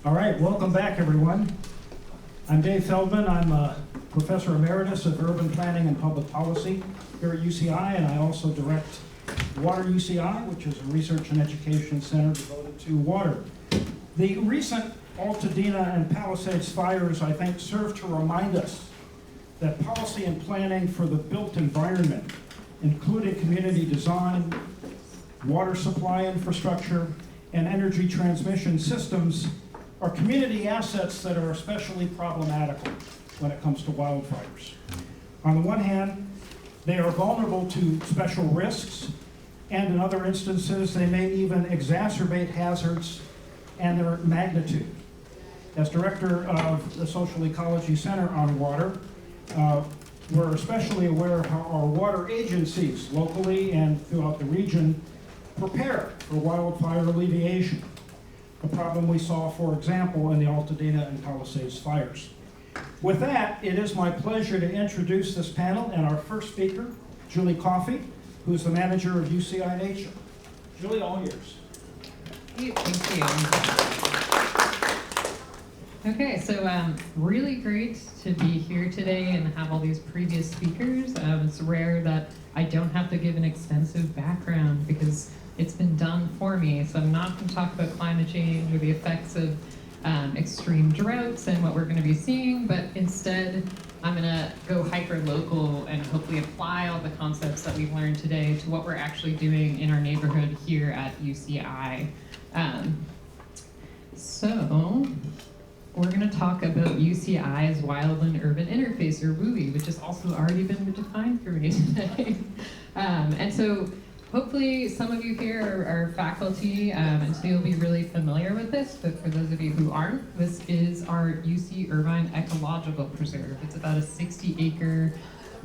All right, welcome back, everyone. I'm Dave Feldman. I'm a professor emeritus of urban planning and public policy here at UCI, and I also direct Water UCI, which is a research and education center devoted to water. The recent Altadena and Palisades fires, I think, serve to remind us that policy and planning for the built environment, including community design, water supply infrastructure, and energy transmission systems, are community assets that are especially problematical when it comes to wildfires. On the one hand, they are vulnerable to special risks, and in other instances, they may even exacerbate hazards and their magnitude. As director of the Social Ecology Center on Water, we're especially aware of how our water agencies, locally and throughout the region, prepare for wildfire alleviation, a problem we saw, for example, in the Altadena and Palisades fires. With that, it is my pleasure to introduce this panel and our first speaker, Julie Coffey, who's the manager of UCI Nature. Julie, all yours. Thank you. Okay, so really great to be here today and have all these previous speakers. It's rare that I don't have to give an extensive background because it's been done for me. So I'm not going to talk about climate change or the effects of extreme droughts and what we're going to be seeing, but instead I'm going to go hyper-local and hopefully apply all the concepts that we've learned today to what we're actually doing in our neighborhood here at UCI. So we're going to talk about UCI's Wildland-Urban Interface, or WUI, which has also already been defined for me today. And so hopefully some of you here are faculty, and so you'll be really familiar with this, but for those of you who aren't, this is our UC Irvine Ecological Preserve. It's about a 60-acre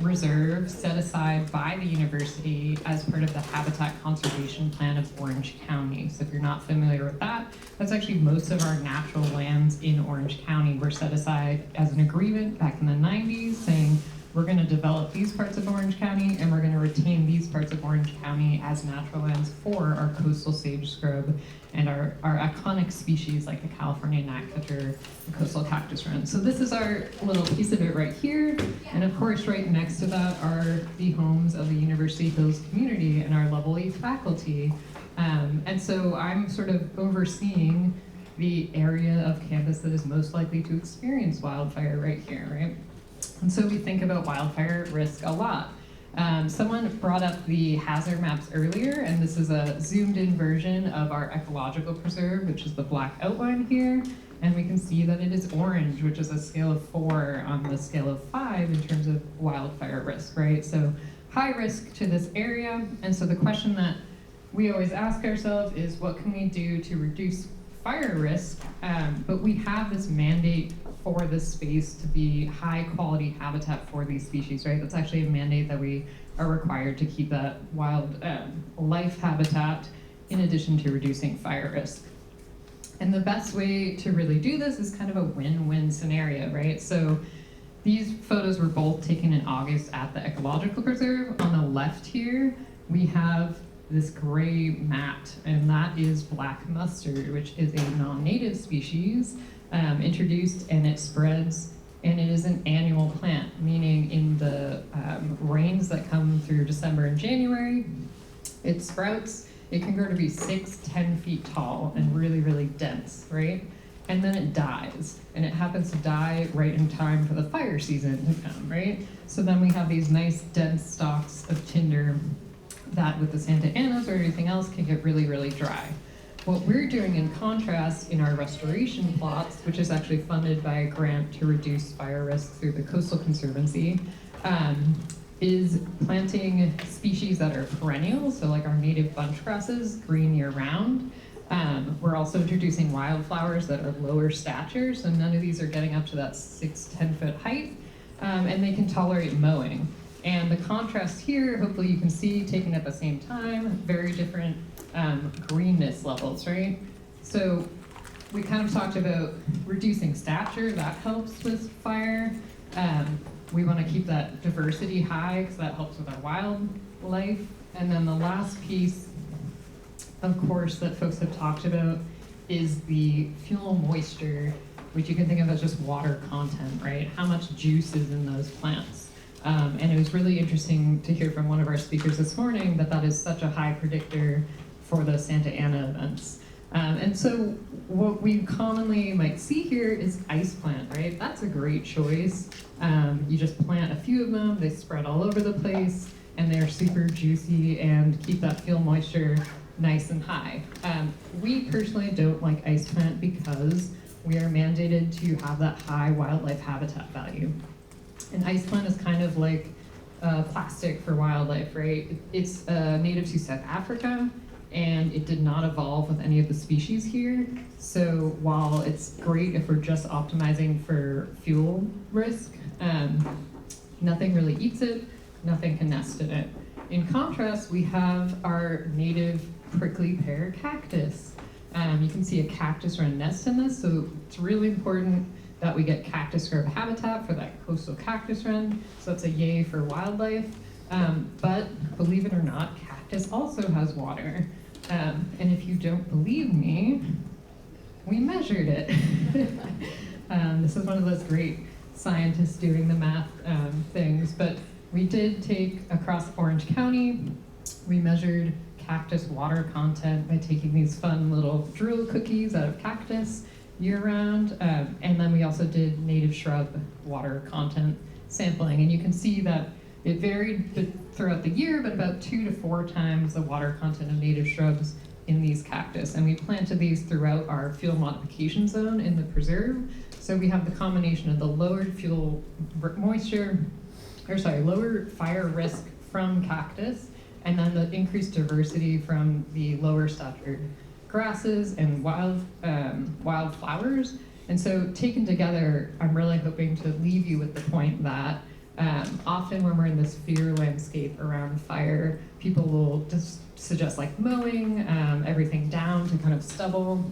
reserve set aside by the university as part of the Habitat Conservation Plan of Orange County. So if you're not familiar with that, that's actually most of our natural lands in Orange County were set aside as an agreement back in the 90s saying, we're going to develop these parts of Orange County and we're going to retain these parts of Orange County as natural lands for our coastal sage scrub and our iconic species like the California gnatcatcher, the coastal cactus wren. So this is our little piece of it right here. And of course, right next to that are the homes of the University Hills community and our level 8 faculty. And so I'm sort of overseeing the area of campus that is most likely to experience wildfire right here, right? And so we think about wildfire risk a lot. Someone brought up the hazard maps earlier, and this is a zoomed in version of our ecological preserve, which is the black outline here. And we can see that it is orange, which is a scale of 4 on the scale of 5 in terms of wildfire risk, right? So high risk to this area. And so the question that we always ask ourselves is, what can we do to reduce fire risk? But we have this mandate for this space to be high quality habitat for these species, right? That's actually a mandate that we are required to keep that wild life habitat in addition to reducing fire risk. And the best way to really do this is kind of a win-win scenario, right? So these photos were both taken in August at the Ecological Preserve. On the left here, we have this gray mat, and that is black mustard, which is a non-native species introduced, and it spreads, and it is an annual plant, meaning in the rains that come through December and January, it sprouts. It can grow to be 6-10 feet tall and really, really dense, right? And then it dies, and it happens to die right in time for the fire season to come, right? So then we have these nice dense stalks of tinder that with the Santa Anas or anything else can get really, really dry. What we're doing in contrast in our restoration plots, which is actually funded by a grant to reduce fire risk through the Coastal Conservancy, is planting species that are perennial, so like our native bunch grasses, green year-round. We're also introducing wildflowers that are lower stature, so none of these are getting up to that 6-10 foot height, and they can tolerate mowing. And the contrast here, hopefully you can see, taken at the same time, very different greenness levels, right? So we kind of talked about reducing stature, that helps with fire. We want to keep that diversity high because that helps with our wildlife. And then the last piece, of course, that folks have talked about is the fuel moisture, which you can think of as just water content, right? How much juice is in those plants? And it was really interesting to hear from one of our speakers this morning that that is such a high predictor for the Santa Ana events. And so what we commonly might see here is ice plant, right? That's a great choice. You just plant a few of them, they spread all over the place, and they're super juicy and keep that fuel moisture nice and high. We personally don't like ice plant because we are mandated to have that high wildlife habitat value. And ice plant is kind of like plastic for wildlife, right? It's native to South Africa, and it did not evolve with any of the species here. So while it's great if we're just optimizing for fuel risk, nothing really eats it, nothing can nest in it. In contrast, we have our native prickly pear cactus. You can see a cactus wren nest in this, so it's really important that we get cactus grub habitat for that coastal cactus wren, so that's a yay for wildlife. But believe it or not, cactus also has water. And if you don't believe me, we measured it. This is one of those great scientists doing the math things, but we did take across Orange County, we measured cactus water content by taking these fun little drill cookies out of cactus year-round, and then we also did native shrub water content sampling, and you can see that it varied throughout the year, but about 2 to 4 times the water content of native shrubs in these cactus. And we planted these throughout our fuel modification zone in the preserve. So we have the combination of the lowered fuel moisture, lower fire risk from cactus, and then the increased diversity from the lower statured grasses and wild flowers. And so taken together, I'm really hoping to leave you with the point that often when we're in this fear landscape around fire, people will just suggest like mowing everything down to kind of stubble,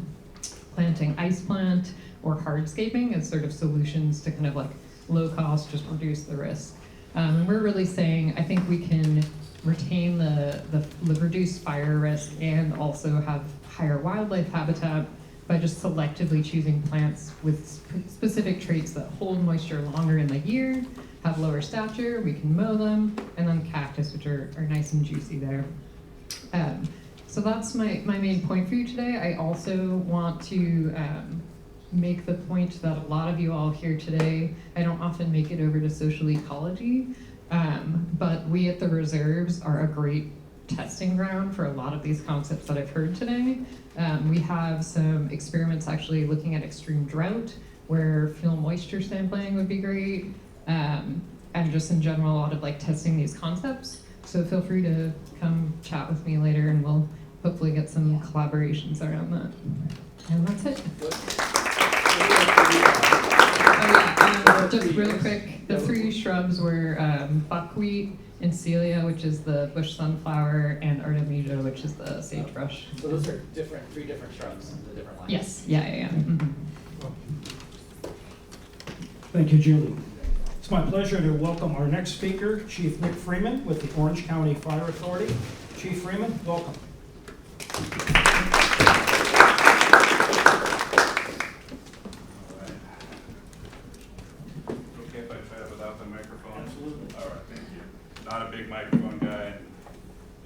planting ice plant, or hardscaping as sort of solutions to kind of like low cost, just reduce the risk. And we're really saying, I think we can retain the reduced fire risk and also have higher wildlife habitat by just selectively choosing plants with specific traits that hold moisture longer in the year, have lower stature, we can mow them, and then cactus, which are nice and juicy there. So that's my main point for you today. I also want to make the point that a lot of you all here today, I don't often make it over to social ecology, but we at the reserves are a great testing ground for a lot of these concepts that I've heard today. We have some experiments actually looking at extreme drought, where fuel moisture sampling would be great, and just in general, a lot of like testing these concepts. So feel free to come chat with me later, and we'll hopefully get some collaborations around that. And that's it. Just real quick, the 3 shrubs were buckwheat, Celia, which is the bush sunflower, and Artemisia, which is the sagebrush. So those are 3 different shrubs, the different lines. Yes, yeah. Mm-hmm. Thank you, Julie. It's my pleasure to welcome our next speaker, Chief Nick Freeman with the Orange County Fire Authority. Chief Freeman, welcome. Okay if I try it without the microphone? Absolutely. All right, thank you. Not a big microphone guy,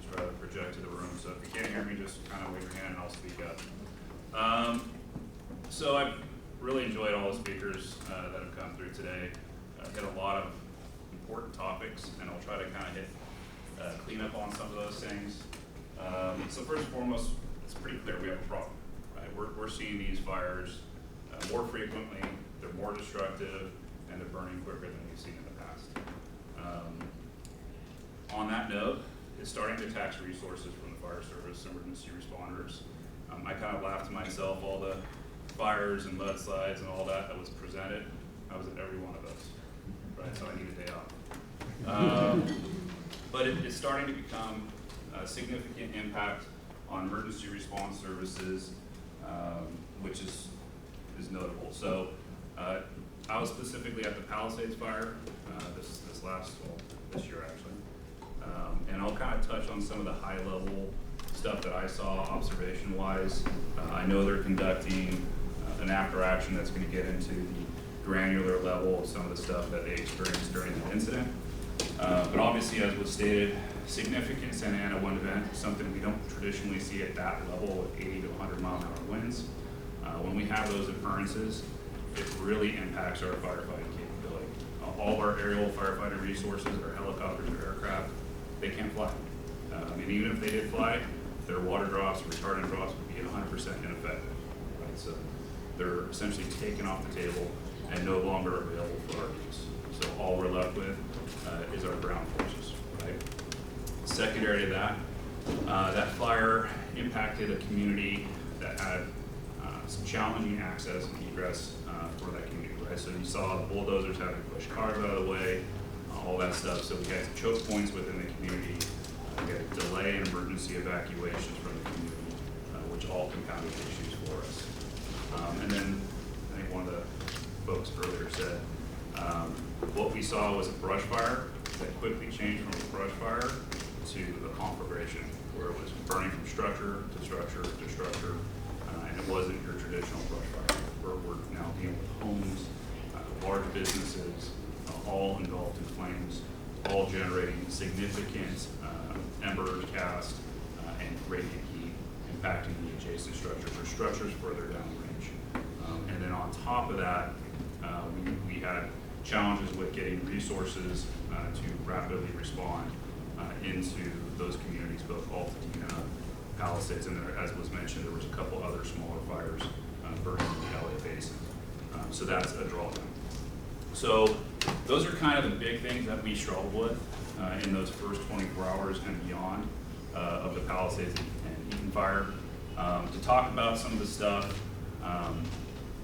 just rather project to the room, so if you can't hear me, just kind of wave your hand and I'll speak up. So I've really enjoyed all the speakers that have come through today. Hit a lot of important topics, and I'll try to kind of hit clean up on some of those things. So first and foremost, it's pretty clear we have a problem, right? We're seeing these fires more frequently, they're more destructive, and they're burning quicker than we've seen in the past. On that note, it's starting to tax resources from the fire service, emergency responders. I kind of laughed to myself, all the fires and mudslides and all that was presented. I was at every one of those, right? So I need a day off. But it's starting to become a significant impact on emergency response services, which is notable. So I was specifically at the Palisades fire this year actually. And I'll kind of touch on some of the high level stuff that I saw observation-wise. I know they're conducting an after-action that's going to get into the granular level of some of the stuff that they experienced during the incident. But obviously, as was stated, significant Santa Ana wind event, something we don't traditionally see at that level with 80 to 100 mile an hour winds. When we have those occurrences, it really impacts our firefighting capability. All of our aerial firefighting resources, our helicopters or aircraft, they can't fly. I mean, even if they did fly, their water drops, retardant drops would be 100% ineffective. Right? So they're essentially taken off the table and no longer available for our use. So all we're left with is our ground forces. Right? Secondary to that, that fire impacted a community that had some challenging access and egress for that community. Right? So you saw the bulldozers having to push cars out of the way, all that stuff. So we had some choke points within the community. We had delay and emergency evacuations from the community, which all compounded issues for us. And then I think one of the folks earlier said, what we saw was a brush fire that quickly changed from a brush fire to a conflagration, where it was burning from structure to structure to structure, and it wasn't your traditional brush fire. We're now dealing with homes, large businesses, all engulfed in flames, all generating significant embers cast and radiant heat, impacting the adjacent structures or structures further down the range. And then on top of that, we had challenges with getting resources to rapidly respond into those communities, both Altadena, Palisades, and there, as was mentioned, there was a couple other smaller fires burning in the LA Basin. So that's a drawdown. So those are kind of the big things that we struggled with in those first 24 hours and beyond of the Palisades and Eaton fire. To talk about some of the stuff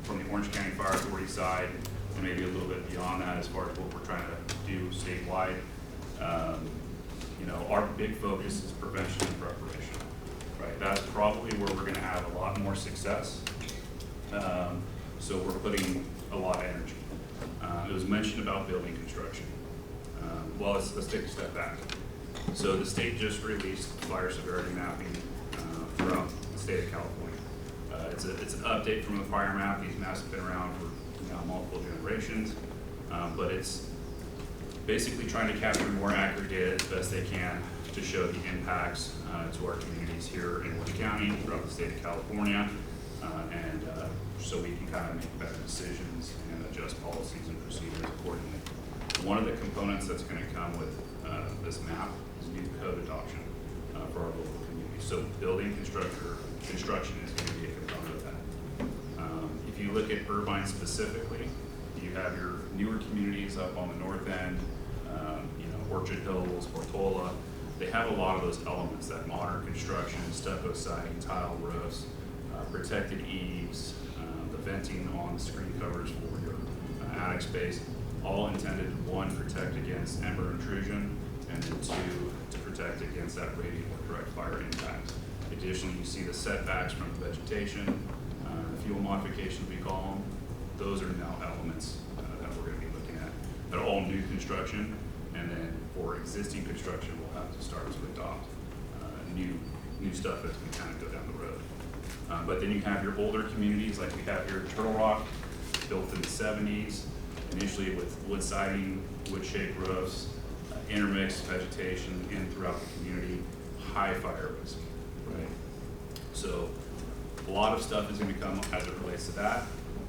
from the Orange County Fire Authority side, and maybe a little bit beyond that as far as what we're trying to do statewide. You know, our big focus is prevention and preparation, right? That's probably where we're gonna have a lot more success. So we're putting a lot of energy. It was mentioned about building construction. Well, let's take a step back. So the state just released fire severity mapping throughout the state of California. It's an update from the fire map. These maps have been around for now multiple generations, but it's basically trying to capture more accurate data as best they can to show the impacts to our communities here in Orange County, throughout the state of California, and so we can kind of make better decisions and adjust policies and procedures accordingly. One of the components that's going to come with this map is new code adoption for our local community. So building construction is going to be a component of that. If you look at Irvine specifically, you have your newer communities up on the north end, you know, Orchard Hills, Portola. They have a lot of those elements, that modern construction, stucco siding, tile roofs, protected eaves, the venting on the screen covers for your attic space, all intended to, one, protect against ember intrusion, and then two, to protect against that radiant or direct fire impact. Additionally, you see the setbacks from the vegetation, the fuel modifications we call them. Those are now elements that we're going to be looking at. They're all new construction, and then for existing construction, we'll have to start to adopt new stuff that's going to kind of go down the road. But then you have your older communities, like we have here in Turtle Rock, built in the 70s, initially with wood siding, wood-shaped roofs, intermixed vegetation in throughout the community, high fire risk, right? So a lot of stuff is going to come as it relates to that,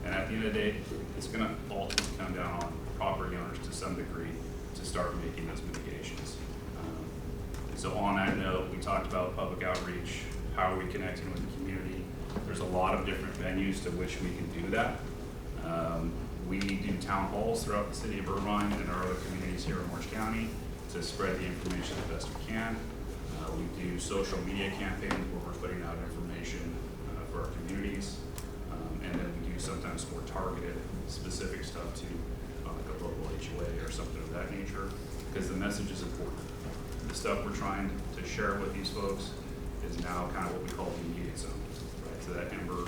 and at the end of the day, it's going to ultimately come down on property owners to some degree to start making those mitigations. So on that note, we talked about public outreach, how are we connecting with the community. There's a lot of different venues to which we can do that. We do town halls throughout the city of Irvine and our other communities here in Orange County to spread the information the best we can. We do social media campaigns where we're putting out information for our communities. And then we do sometimes more targeted, specific stuff to like a local HOA or something of that nature, because the message is important. The stuff we're trying to share with these folks is now kind of what we call the immediate zone, right? So that ember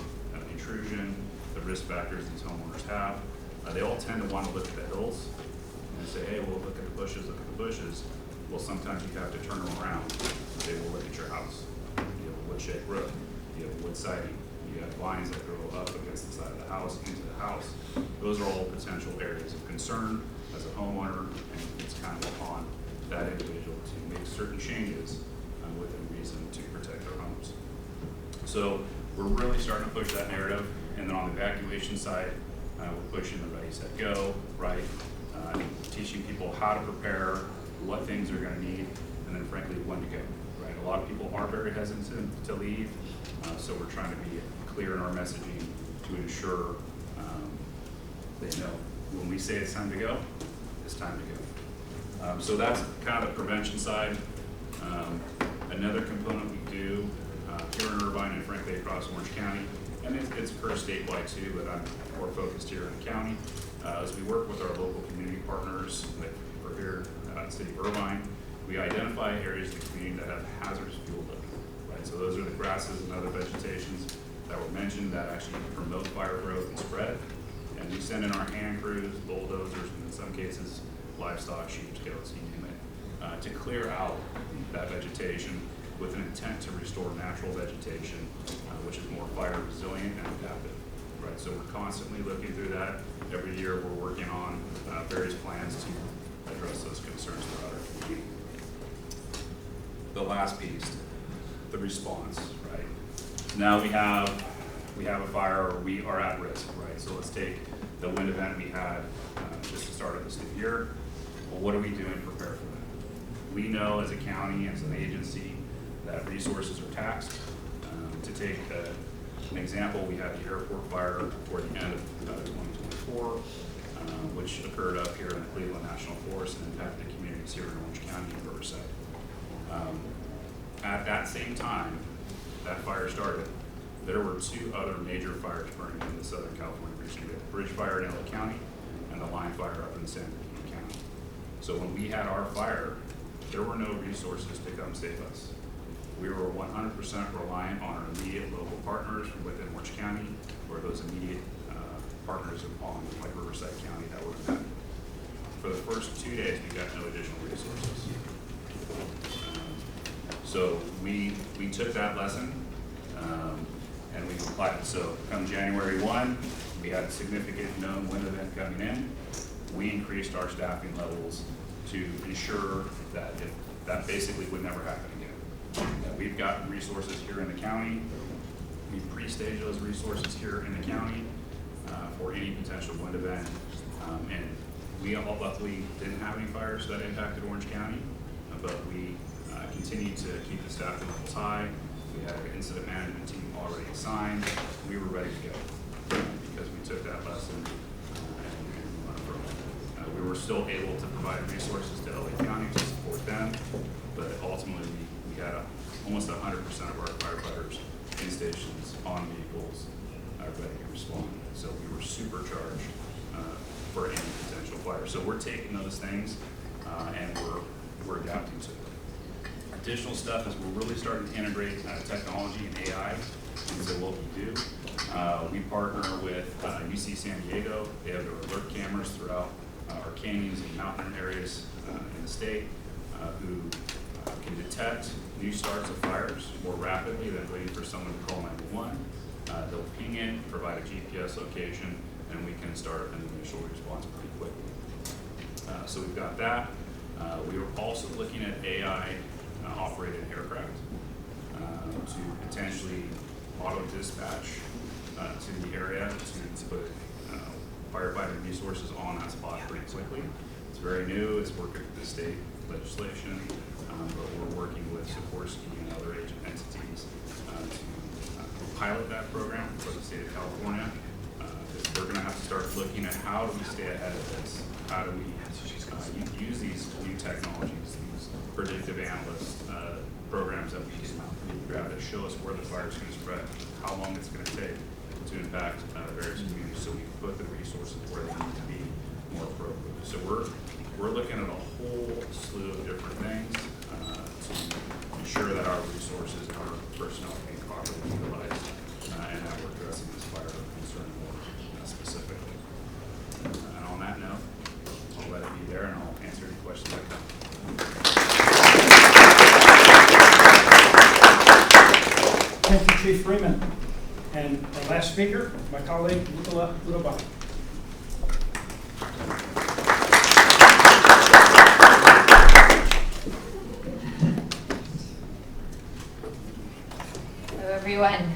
intrusion, the risk factors these homeowners have. They all tend to want to look at the hills and say, hey, well, look at the bushes, look at the bushes. Well, sometimes you have to turn them around. They will look at your house. You know, wood-shake roof, you have wood siding, you have vines that grow up against the side of the house, into the house. Those are all potential areas of concern as a homeowner, and it's kind of upon that individual to make certain changes within reason to protect their homes. So we're really starting to push that narrative, and then on the evacuation side, we're pushing the ready, set, go, right? Teaching people how to prepare, what things they're going to need, and then frankly when to go, right? A lot of people are very hesitant to leave, so we're trying to be clear in our messaging to ensure they know when we say it's time to go, it's time to go. So that's kind of the prevention side. Another component we do here in Irvine and frankly across Orange County, and it's occurs statewide too, but I'm more focused here in the county, as we work with our local community partners that are here in the city of Irvine. We identify areas of the community that have hazardous fuel load, right? So those are the grasses and other vegetations that were mentioned that actually promote fire growth and spread. And we send in our hand crews, bulldozers, and in some cases, livestock, sheep, goats, you name it, to clear out that vegetation with an intent to restore natural vegetation, which is more fire resilient and adaptive, right? So we're constantly looking through that. Every year we're working on various plans to address those concerns throughout our community. The last piece, the response, right? Now we have a fire, or we are at risk, right? So let's take the wind event we had just the start of this new year. Well, what are we doing to prepare for that? We know as a county, as an agency, that resources are taxed. To take an example, we had the airport fire toward the end of 2024, which occurred up here in the Cleveland National Forest and impacted communities here in Orange County and Riverside. At that same time that fire started, there were two other major fires burning in the Southern California region. We had the Bridge Fire in LA County and the Line Fire up in San Bernardino County. So when we had our fire, there were no resources to come save us. We were 100% reliant on our immediate local partners within Orange County, or those immediate partners upon like Riverside County that were impacted. For the first 2 days, we got no additional resources. So we took that lesson and we applied it. So come January 1, we had a significant known wind event coming in. We increased our staffing levels to ensure that that basically would never happen again. That we've got resources here in the county. We pre-staged those resources here in the county for any potential wind event. And we all luckily didn't have any fires that impacted Orange County, but we continued to keep the staffing levels high. We had an incident management team already assigned. We were ready to go because we took that lesson and went from it. We were still able to provide resources to LA County to support them, but ultimately we had almost 100% of our firefighters in stations, on vehicles, ready to respond. So we were supercharged for any potential fire. So we're taking those things and we're adapting to it. Additional stuff is we're really starting to integrate technology and AI into what we do. We partner with UC San Diego. They have their alert cameras throughout our canyons and mountain areas in the state who can detect new starts of fires more rapidly than waiting for someone to call 911. They'll ping in, provide a GPS location, and we can start an initial response pretty quickly. So we've got that. We were also looking at AI operated aircraft to potentially auto dispatch to the area to put firefighter resources on that spot pretty quickly. It's very new. It's working with the state legislation, but we're working with Sikorsky and other entities to pilot that program for the state of California. We're going to have to start looking at how do we stay ahead of this? How do we use these new technologies, these predictive analyst programs that we use to show us where the fire is going to spread, how long it's going to take to impact various communities, so we put the resources where they need to be more appropriate. So we're looking at a whole slew of different things to ensure that our resources and our personnel are being properly utilized and that we're addressing this fire concern more specifically. And on that note, I'll let it be there and I'll answer any questions that come. Chief Freeman. And our last speaker, my colleague, Nícola Ulibarrí. Hello, everyone.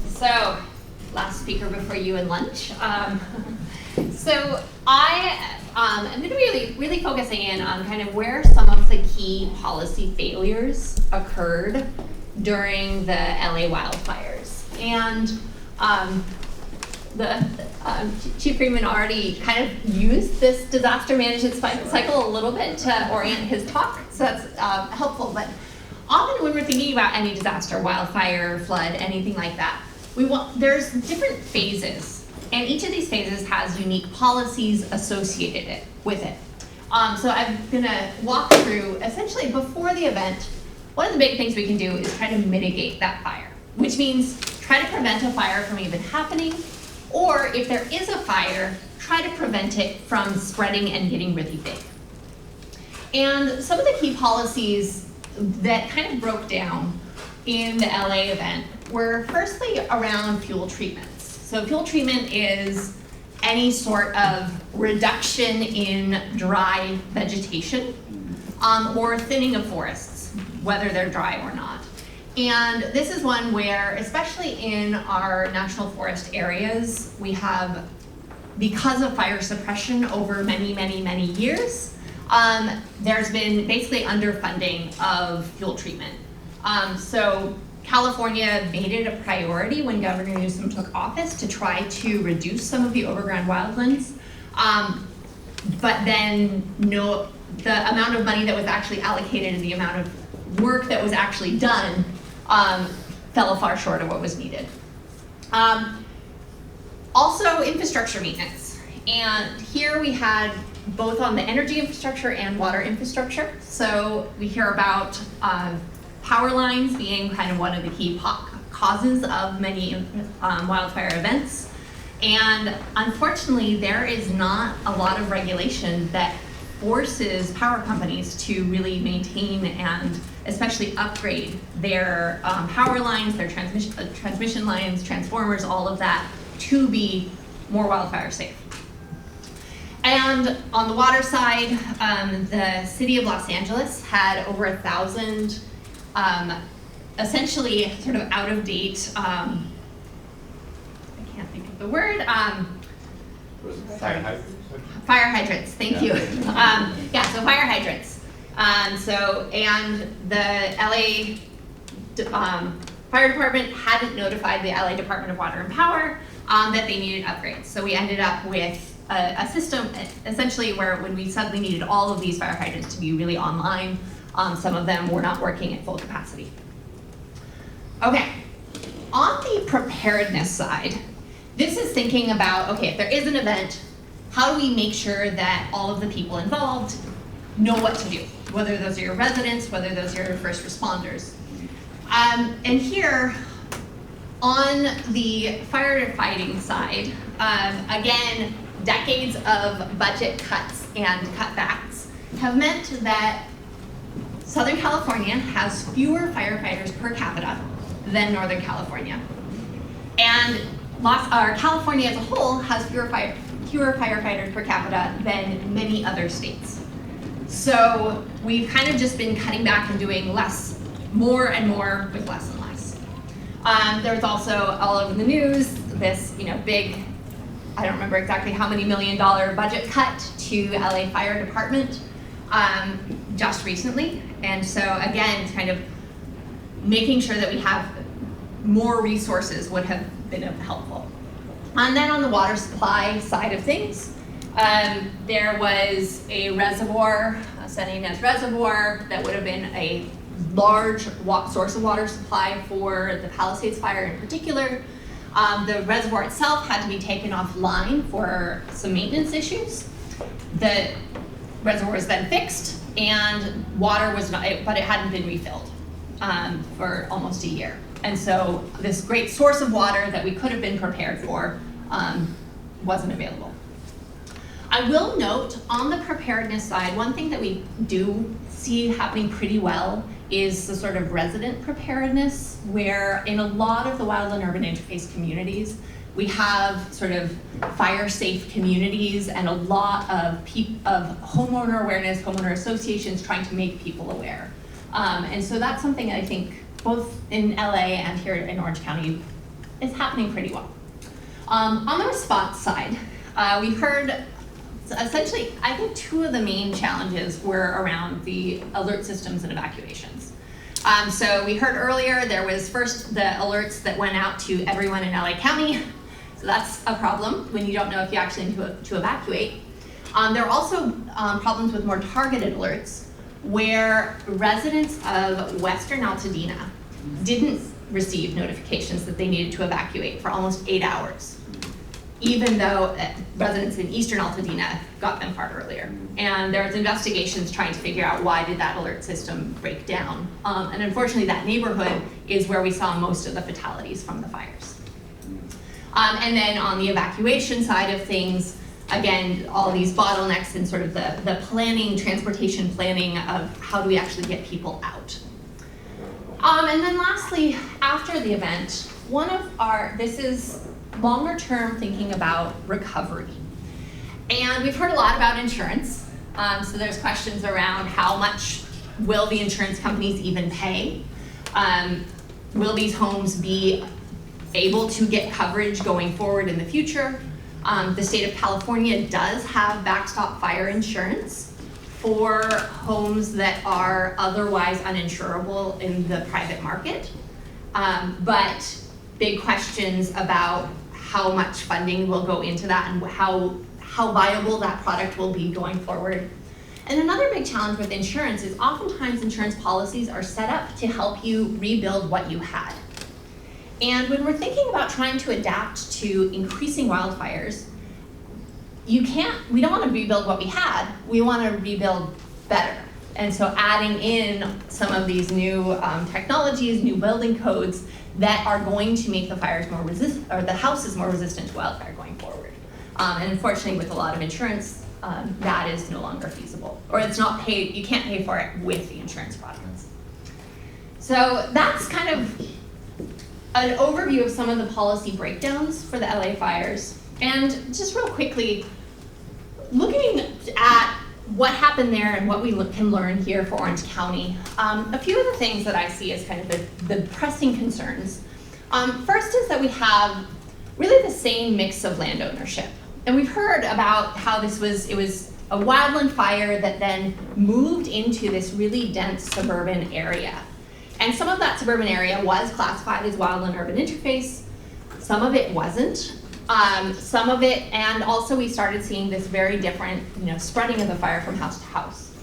So, last speaker before you and lunch. So I am going to be really focusing in on kind of where some of the key policy failures occurred during the LA wildfires. And Chief Freeman already kind of used this disaster management cycle a little bit to orient his talk, so that's helpful. But often when we're thinking about any disaster, wildfire, flood, anything like that, there's different phases, and each of these phases has unique policies associated with it. So I'm gonna walk through, essentially before the event, one of the big things we can do is try to mitigate that fire, which means try to prevent a fire from even happening, or if there is a fire, try to prevent it from spreading and getting really big. And some of the key policies that kind of broke down in the LA event were firstly around fuel treatments. So fuel treatment is any sort of reduction in dry vegetation or thinning of forests, whether they're dry or not. And this is one where, especially in our national forest areas, we have, because of fire suppression over many years, there's been basically underfunding of fuel treatment. So California made it a priority when Governor Newsom took office to try to reduce some of the overground wildlands. But then the amount of money that was actually allocated and the amount of work that was actually done fell far short of what was needed. Also, infrastructure maintenance. And here we had both on the energy infrastructure and water infrastructure. So we hear about power lines being kind of one of the key causes of many wildfire events. And unfortunately, there is not a lot of regulation that forces power companies to really maintain and especially upgrade their power lines, their transmission lines, transformers, all of that to be more wildfire safe. And on the water side, the city of Los Angeles had over 1,000 essentially sort of out of date, I can't think of the word, fire hydrants, thank you. Yeah, so fire hydrants. And the LA Fire Department hadn't notified the LA Department of Water and Power that they needed upgrades. So we ended up with a system essentially where when we suddenly needed all of these fire hydrants to be really online, some of them were not working at full capacity. Okay, on the preparedness side, this is thinking about, okay, if there is an event, how do we make sure that all of the people involved know what to do, whether those are your residents, whether those are your first responders. And here, on the firefighting side, again, decades of budget cuts and cutbacks have meant that Southern California has fewer firefighters per capita than Northern California. And California as a whole has fewer firefighters per capita than many other states. So we've kind of just been cutting back and doing more and more with less and less. There's also all over the news this big, I don't remember exactly how many $1 million budget cut to LA Fire Department just recently. And so again, it's kind of making sure that we have more resources would have been helpful. And then on the water supply side of things, there was a reservoir, a San Ynez Reservoir, that would have been a large source of water supply for the Palisades fire in particular. The reservoir itself had to be taken offline for some maintenance issues. The reservoir was then fixed, and water was not, but it hadn't been refilled for almost a year. And so this great source of water that we could have been prepared for wasn't available. I will note on the preparedness side, one thing that we do see happening pretty well is the sort of resident preparedness, where in a lot of the wildland urban interface communities, we have sort of fire-safe communities and a lot of homeowner awareness, homeowner associations trying to make people aware. And so that's something I think both in LA and here in Orange County is happening pretty well. On the response side, we heard essentially, I think two of the main challenges were around the alert systems and evacuations. So we heard earlier there was first the alerts that went out to everyone in LA County. So that's a problem when you don't know if you actually need to evacuate. There are also problems with more targeted alerts where residents of Western Altadena didn't receive notifications that they needed to evacuate for almost 8 hours, even though residents in Eastern Altadena got them far earlier. And there's investigations trying to figure out why did that alert system break down. And unfortunately, that neighborhood is where we saw most of the fatalities from the fires. And then on the evacuation side of things, again, all these bottlenecks and sort of the planning, transportation planning of how do we actually get people out. And then lastly, after the event, this is longer term thinking about recovery. And we've heard a lot about insurance. So there's questions around how much will the insurance companies even pay? Will these homes be able to get coverage going forward in the future? The state of California does have backstop fire insurance for homes that are otherwise uninsurable in the private market. But big questions about how much funding will go into that and how viable that product will be going forward. And another big challenge with insurance is oftentimes insurance policies are set up to help you rebuild what you had. And when we're thinking about trying to adapt to increasing wildfires, we don't want to rebuild what we had, we want to rebuild better. And so adding in some of these new technologies, new building codes that are going to make the fires more resistant, or the houses more resistant to wildfire going forward. And unfortunately, with a lot of insurance, that is no longer feasible, or it's not paid. You can't pay for it with the insurance products. So that's kind of an overview of some of the policy breakdowns for the LA fires. And just real quickly, looking at what happened there and what we can learn here for Orange County, a few of the things that I see as kind of the pressing concerns. First is that we have really the same mix of land ownership. And we've heard about how it was a wildland fire that then moved into this really dense suburban area. And some of that suburban area was classified as wildland urban interface. Some of it wasn't. Some of it, and also we started seeing this very different, spreading of the fire from house to house.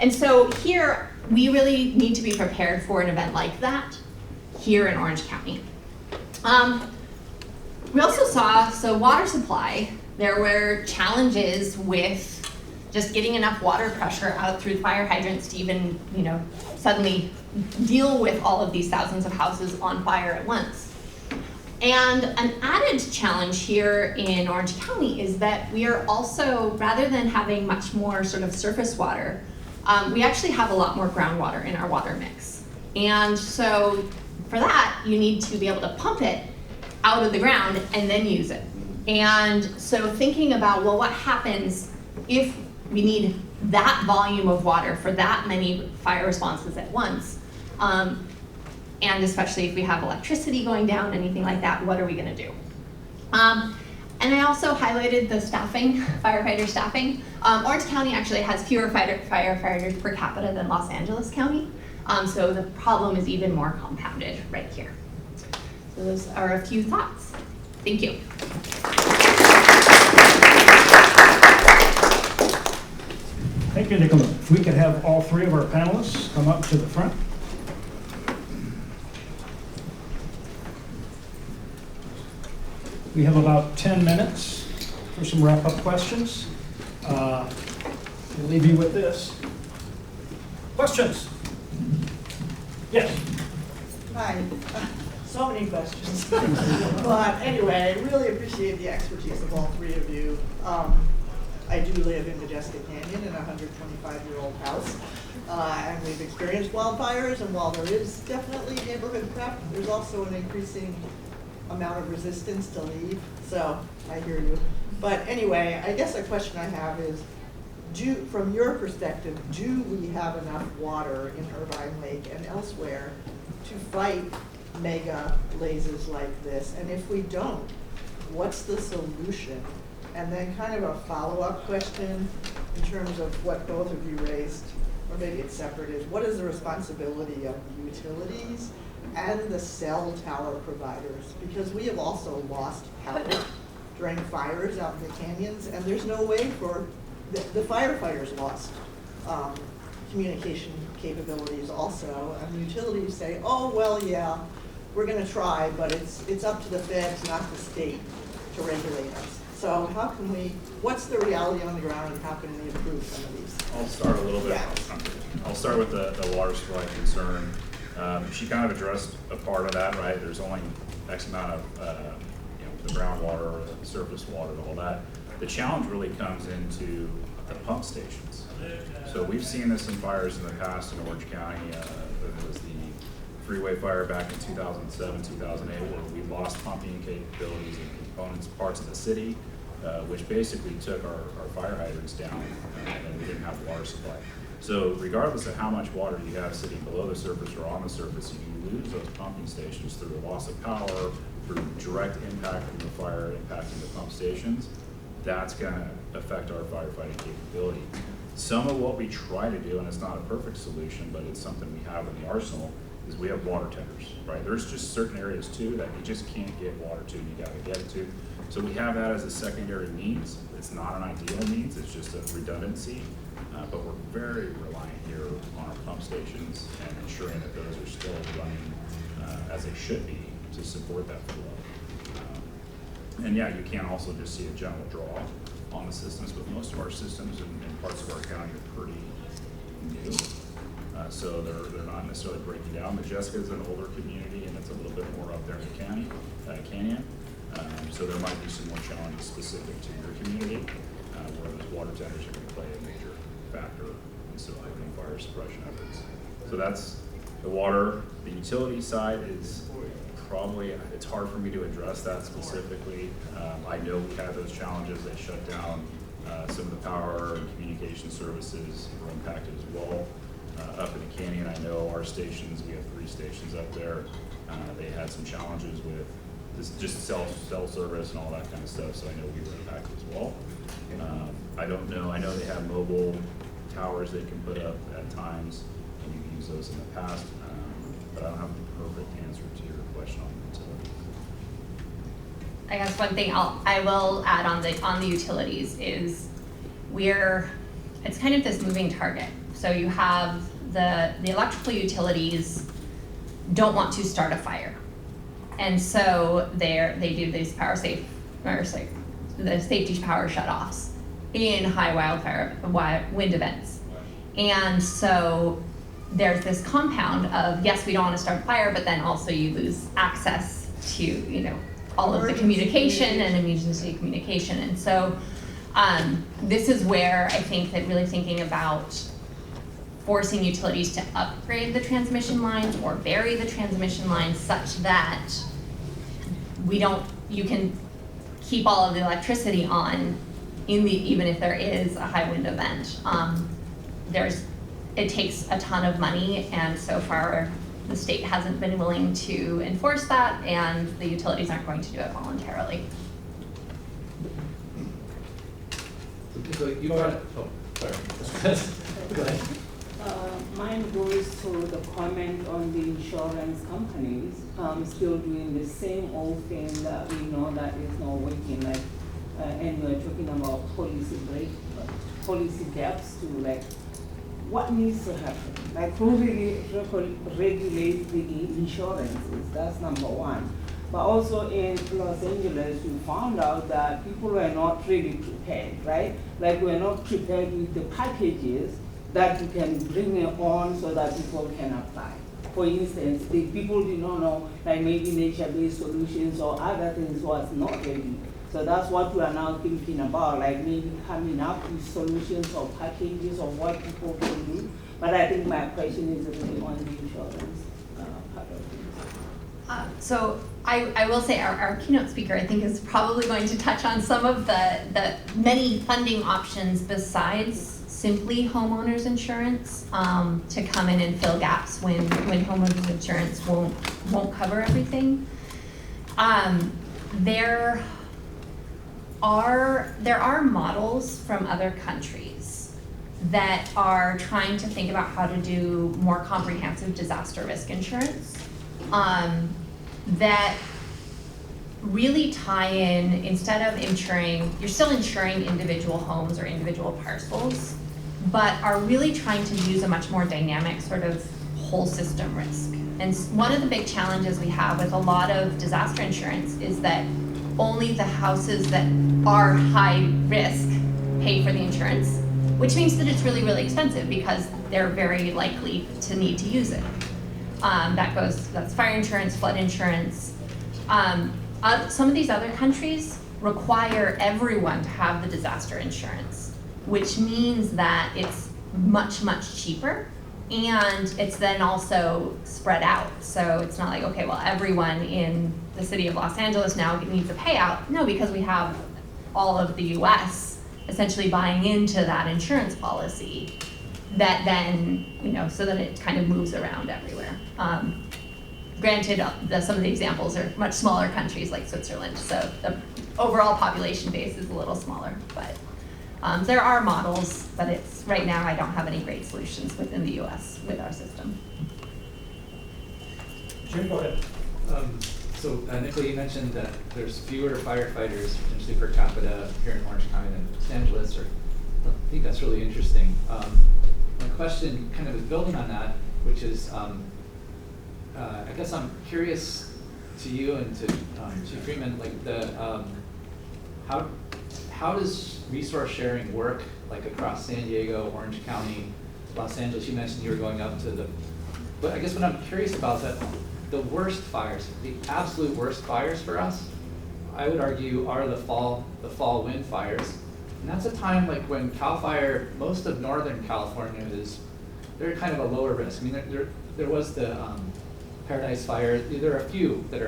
And so here, we really need to be prepared for an event like that here in Orange County. We also saw, water supply, there were challenges with just getting enough water pressure out through fire hydrants to even, suddenly deal with all of these thousands of houses on fire at once. And an added challenge here in Orange County is that we are also, rather than having much more sort of surface water, we actually have a lot more groundwater in our water mix. And so for that, you need to be able to pump it out of the ground and then use it. And so thinking about, well, what happens if we need that volume of water for that many fire responses at once? And especially if we have electricity going down, anything like that, what are we gonna do? And I also highlighted the staffing, firefighter staffing. Orange County actually has fewer firefighters per capita than Los Angeles County. So the problem is even more compounded right here. So those are a few thoughts. Thank you. Thank you, Nícola. If we could have all three of our panelists come up to the front. We have about 10 minutes for some wrap-up questions. I'll leave you with this. Questions? Yes. Hi. So many questions. But anyway, I really appreciate the expertise of all three of you. I do live in Majestic Canyon in a 125-year-old house. And we've experienced wildfires, and while there is definitely neighborhood prep, there's also an increasing amount of resistance to leave. So I hear you. But anyway, I guess a question I have is, from your perspective, do we have enough water in Irvine Lake and elsewhere to fight mega blazes like this? And if we don't, what's the solution? And then kind of a follow-up question in terms of what both of you raised, or maybe it's separate, is what is the responsibility of the utilities and the cell tower providers? Because we have also lost power during fires out in the canyons, and there's no way for the firefighters lost communication capabilities also, and the utilities say, oh, well, yeah, we're gonna try, but it's up to the feds, not the state, to regulate us. So how can we, what's the reality on the ground, and how can we improve some of these? I'll start a little bit. Yeah. I'll start with the water supply concern. She kind of addressed a part of that, right? There's only X amount of the groundwater, or the surface water, and all that. The challenge really comes into the pump stations. So we've seen this in fires in the past in Orange County. There was the freeway fire back in 2007, 2008, where we lost pumping capabilities and components, parts of the city, which basically took our fire hydrants down, and we didn't have water supply. So regardless of how much water you have sitting below the surface or on the surface, if you lose those pumping stations through the loss of power, through direct impact from the fire impacting the pump stations, that's going to affect our firefighting capability. Some of what we try to do, and it's not a perfect solution, but it's something we have in the arsenal, is we have water tenders, right? There's just certain areas too that you just can't get water to, you gotta get it to. So we have that as a secondary means. It's not an ideal means, it's just a redundancy, but we're very reliant here on our pump stations and ensuring that those are still running as they should be to support that flow. And yeah, you can also just see a general draw on the systems, but most of our systems in parts of our county are pretty new. So they're not necessarily breaking down. Majeska is an older community, and it's a little bit more up there in the canyon. So there might be some more challenges specific to your community, where those water tenders are going to play a major factor in supporting fire suppression efforts. So that's the water. The utility side is probably, it's hard for me to address that specifically. I know we had those challenges. They shut down some of the power and communication services were impacted as well. Up in the canyon, I know our stations, we have 3 stations up there. They had some challenges with this, just cell service and all that kind of stuff, so I know we were impacted as well. I don't know, I know they have mobile towers they can put up at times, and we've used those in the past, but I don't have a perfect answer to your question on the utilities. I guess one thing I will add on the utilities is it's kind of this moving target. So you have the electrical utilities don't want to start a fire, and so they do these the safety power shutoffs in high wind events, and so there's this compound of, yes, we don't want to start a fire, but then also you lose access to all of the communication and emergency communication, and so this is where I think that really thinking about forcing utilities to upgrade the transmission lines or bury the transmission lines such that you can keep all of the electricity on even if there is a high wind event. It takes a ton of money, and so far the state hasn't been willing to enforce that, and the utilities aren't going to do it voluntarily. So you brought it, sorry. Go ahead. Mine goes to the comment on the insurance companies still doing the same old thing that we know that is not working. And we're talking about policy gaps to what needs to happen. Who really regulates the insurances? That's number one. But also in Los Angeles, we found out that people were not really prepared, right? We're not prepared with the packages that you can bring it on so that people can apply. For instance, the people did not know maybe nature-based solutions or other things was not ready. So that's what we are now thinking about, like maybe coming up with solutions or packages of what people can do. But I think my question is really on the insurance part of things. So I will say our keynote speaker, I think, is probably going to touch on some of the many funding options besides simply homeowners insurance to come in and fill gaps when homeowners insurance won't cover everything. There are models from other countries that are trying to think about how to do more comprehensive disaster risk insurance that really tie in, instead of insuring, you're still insuring individual homes or individual parcels, but are really trying to use a much more dynamic sort of whole system risk. And one of the big challenges we have with a lot of disaster insurance is that only the houses that are high risk pay for the insurance, which means that it's really, really expensive because they're very likely to need to use it. That's fire insurance, flood insurance. Some of these other countries require everyone to have the disaster insurance, which means that it's much, much cheaper, and it's then also spread out. So it's not like, okay, well, everyone in the city of Los Angeles now needs a payout. No, because we have all of the US essentially buying into that insurance policy that then, so that it kind of moves around everywhere. Granted, some of the examples are much smaller countries like Switzerland, so the overall population base is a little smaller, but there are models, but right now I don't have any great solutions within the US with our system. Jim, go ahead. So Nicola, you mentioned that there's fewer firefighters potentially per capita here in Orange County than Los Angeles, I think that's really interesting. My question kind of is building on that, which is, I guess I'm curious to you and to Chief Freeman, like how does resource sharing work, like across San Diego, Orange County, Los Angeles? You mentioned you were going up to but I guess what I'm curious about is that the worst fires, the absolute worst fires for us, I would argue, are the fall wind fires. And that's a time like when CAL FIRE, most of Northern California they're kind of a lower risk. I mean, there was the Paradise Fire. There are a few that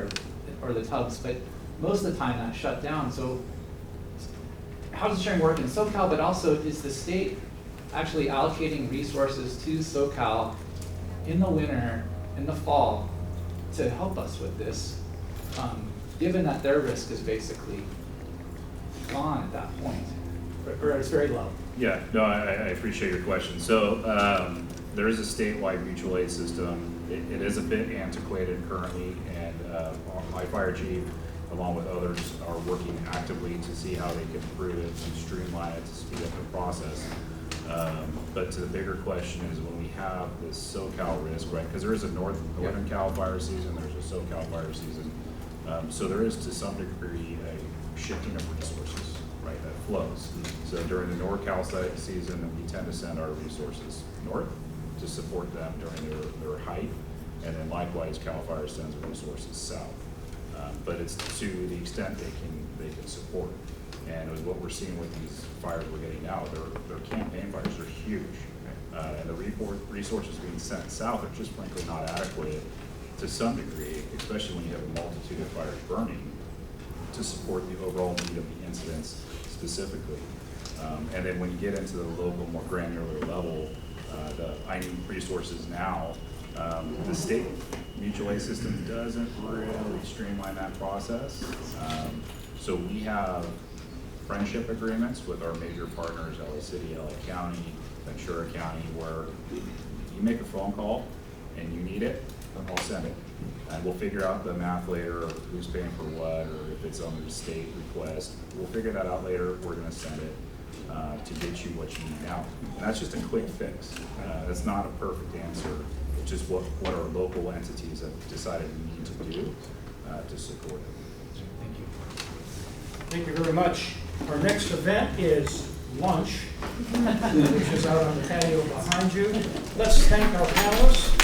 or the Tubbs, but most of the time that shut down. So how does sharing work in SoCal, but also is the state actually allocating resources to SoCal in the winter, in the fall, to help us with this, given that their risk is basically gone at that point, or it's very low? Yeah, no, I appreciate your question. So there is a statewide mutual aid system. It is a bit antiquated currently, and my fire chief, along with others, are working actively to see how they can improve it and streamline it to speed up the process. But to the bigger question is when we have this SoCal risk, right? Because there is a Northern Cal fire season, there's a SoCal fire season. So there is to some degree a shifting of resources, right, that flows. So during the NorCal season, we tend to send our resources north to support them during their height, and then likewise CAL FIRE sends resources south. But it's to the extent they can support. And with what we're seeing with these fires we're getting now, they're campaign fires, they're huge. And the resources being sent south are just frankly not adequate to some degree, especially when you have a multitude of fires burning, to support the overall need of the incidents specifically. And then when you get into the local, more granular level, I need resources now. The state mutual aid system doesn't really streamline that process. So we have friendship agreements with our major partners, LA City, LA County, Ventura County, where you make a phone call and you need it, I'll send it. And we'll figure out the math later, or who's paying for what, or if it's under the state request. We'll figure that out later. We're gonna send it to get you what you need now. And that's just a quick fix. That's not a perfect answer. It's just what our local entities have decided we need to do to support it. Thank you. Thank you very much. Our next event is lunch, which is out on the patio behind you. Let's thank our panelists.